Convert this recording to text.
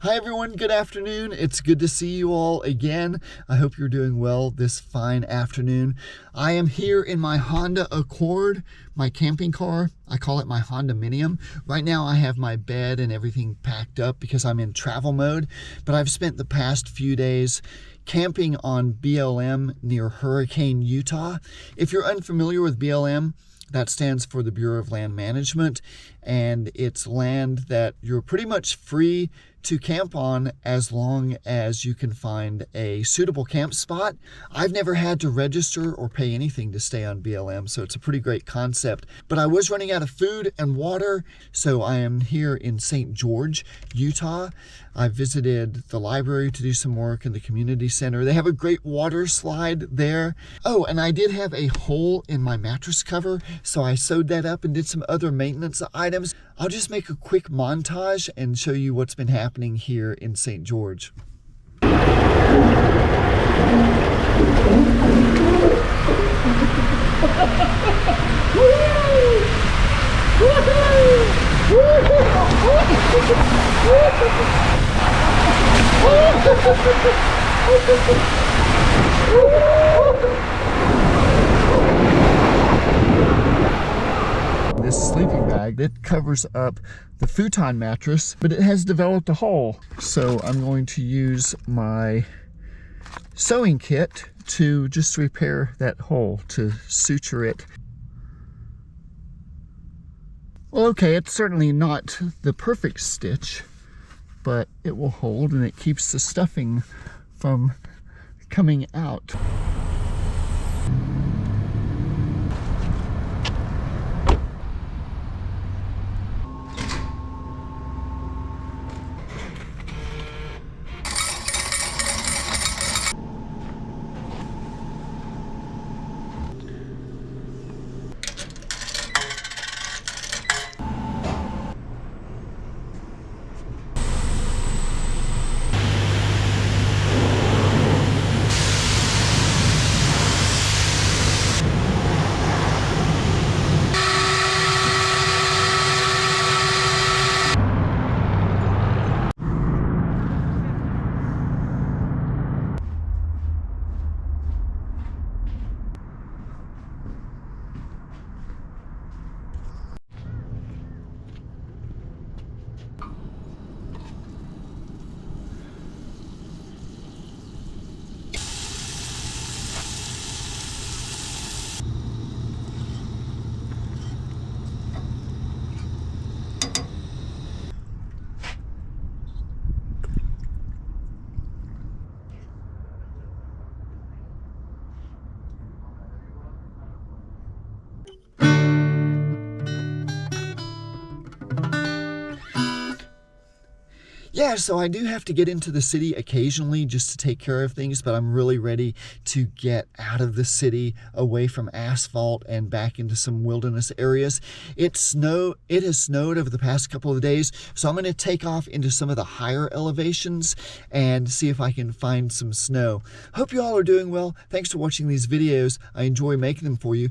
Hi everyone, good afternoon. It's good to see you all again. I hope you're doing well this fine afternoon. I am here in my Honda Accord, my camping car. I call it my Honda Minium. Right now I have my bed and everything packed up because I'm in travel mode, but I've spent the past few days camping on BLM near Hurricane, Utah. If you're unfamiliar with BLM, that stands for the Bureau of Land Management, and it's land that you're pretty much free to camp on as long as you can find a suitable camp spot. I've never had to register or pay anything to stay on BLM, so it's a pretty great concept. But I was running out of food and water, so I am here in St. George, Utah. I visited the library to do some work in the community center. They have a great water slide there. Oh, and I did have a hole in my mattress cover, so I sewed that up and did some other maintenance items. I'll just make a quick montage and show you what's been happening here in St. George. This sleeping bag that covers up the futon mattress, but it has developed a hole. So I'm going to use my sewing kit to just repair that hole, to suture it. Well, okay, it's certainly not the perfect stitch, but it will hold and it keeps the stuffing from coming out. Yeah, so I do have to get into the city occasionally just to take care of things, but I'm really ready to get out of the city, away from asphalt and back into some wilderness areas. It has snowed over the past couple of days, so I'm going to take off into some of the higher elevations and see if I can find some snow. Hope you all are doing well. Thanks for watching these videos. I enjoy making them for you.